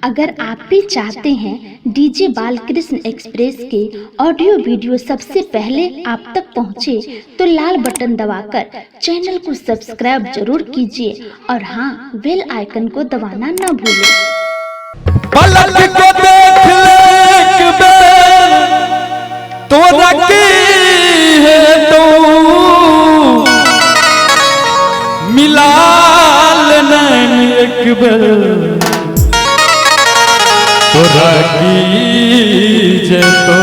अगर आप भी चाहते हैं डीजे बालकृष्ण एक्सप्रेस के ऑडियो वीडियो सबसे पहले आप तक पहुंचे, तो लाल बटन दबाकर चैनल को सब्सक्राइब जरूर कीजिए और हाँ, बेल आइकन को दबाना न भूलें। पलट को देख ले एक बेर तो रखी है तो मिला लेना एक बेर तो रखी जे तो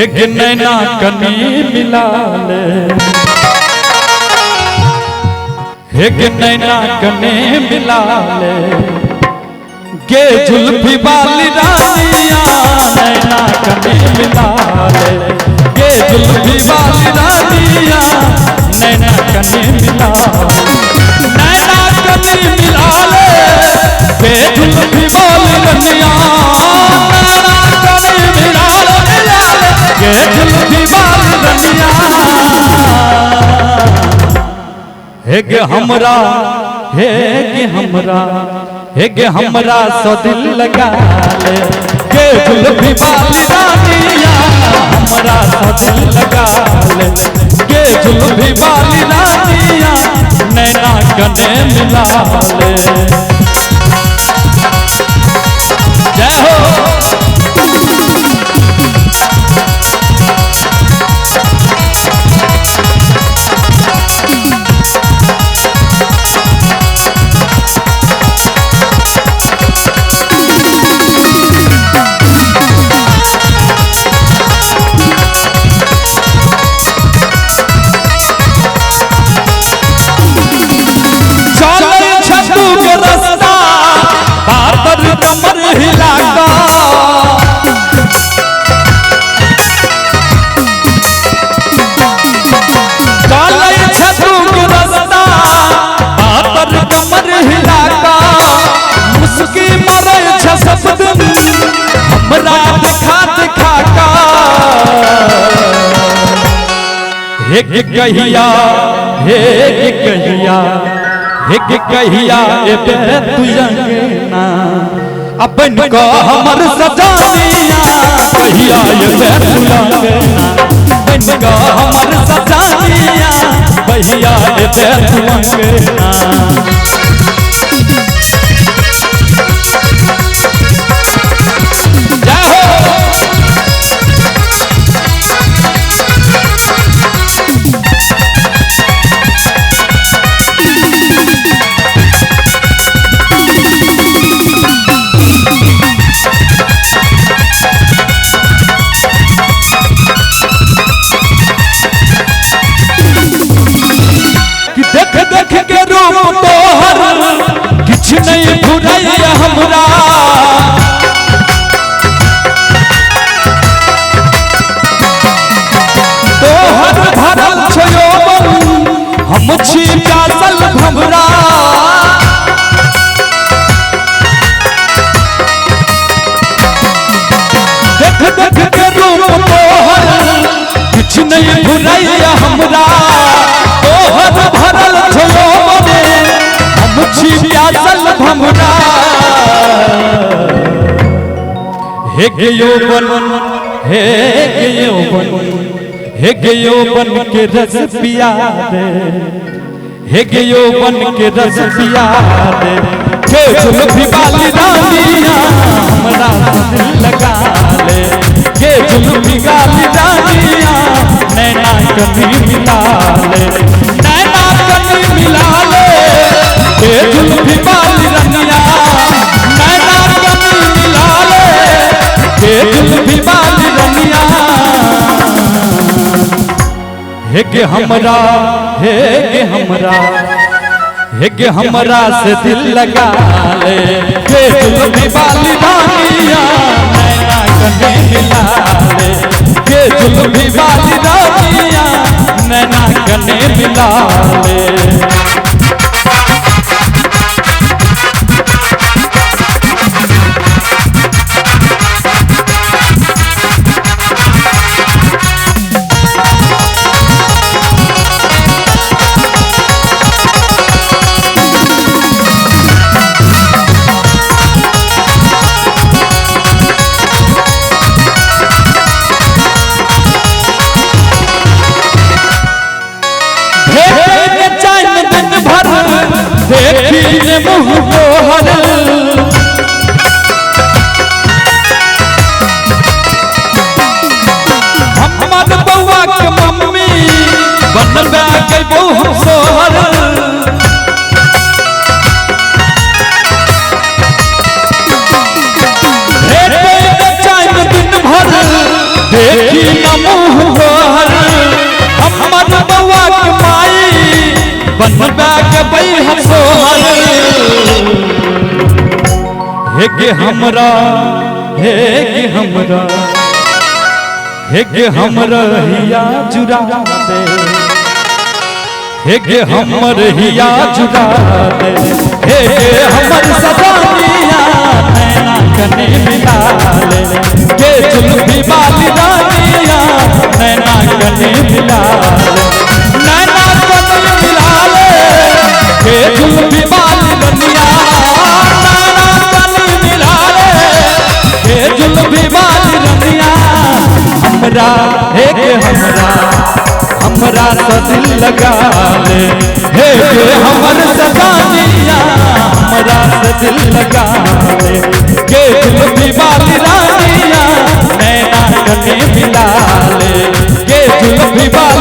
एक नैना कनी मिला ले, एक नैना कने मिला ले गे जुल्फी वाली रानिया, नैना कने मिला ले गे जुल्फी वाली रानिया, नैना कने मिला नैना कने मिला ले गे जुल्फी वाली रानिया, नैना कने मिला ले गे जुल्फी वाली रानिया। हेगे हमरा हेगे हमरा सो दिल लगा ले गे जुल्फी वाली रानिया, हमरा सो दिल लगा ले गे जुल्फी वाली रानिया, नैना कने मिला ले। जय हो कमर हिलाता चले छतू के रास्ता पातर कमर हिलाता, मुस्की मरे छ सब दिन हमरा दिखा दिखा का एक कहिया एक कहिया एबे तू अंगना अपन को हमर सजानिया, कहिया एबे तू अंगना अपन को हमर सजानिया, कहिया एबे तू अंगना। देख के रूप तोहर किछ नहीं भुलैया हमरा, तोहर भरल छ यौवन हम छी प्यासल भमरा, देख के रूप तोहर किछ नहीं भुलैया हमरा, तोहर भरल छ यौवन हम छी प्यासल भमरा। हेगे यौवन के रस पिया दे, हेगे यौवन के रस पिया दे गे जुल्फी वाली रानिया, हमरा दिल लगा ले गे जुल्फी वाली रानिया, नैना कनी मिला ले नैना कनी मिला ले गे जुल्फी वाली रानिया, नैना कनी मिला ले गे जुल्फी वाली रानिया। हेगे हमरा से दिल लगा ले गे जुल्फी वाली रानिया, नैना कने मिला ले गे जुल्फी वाली रानिया, नैना कने मिला ले। मेरे मुँह गोहर हमर बउआ के मम्मी बनबे गइबो हम सोहर देखी न मुँह गोहर हमर बउआ के माई बनबे गइबै हम सोहर हे गे हमरा हे गे हमरा हे गे हमरा हिया जुरा दे हे गे हमर हिया जुरा दे हे गे हमर सजानिया नैना कने मिला ले के जुल्फी वाली रानिया नैना कने मिला ले नैना कने मिला ले के जुल्फी वाली रानिया नैना कने मिला ले के जुल्फी वाली रानिया हमरा हे गे हमरा तो दिल लगा ले हे गे हमर सजानिया हमरा से दिल लगा ले के जुल्फी वाली रानिया नैना कने मिला ले के जुल्फी वाली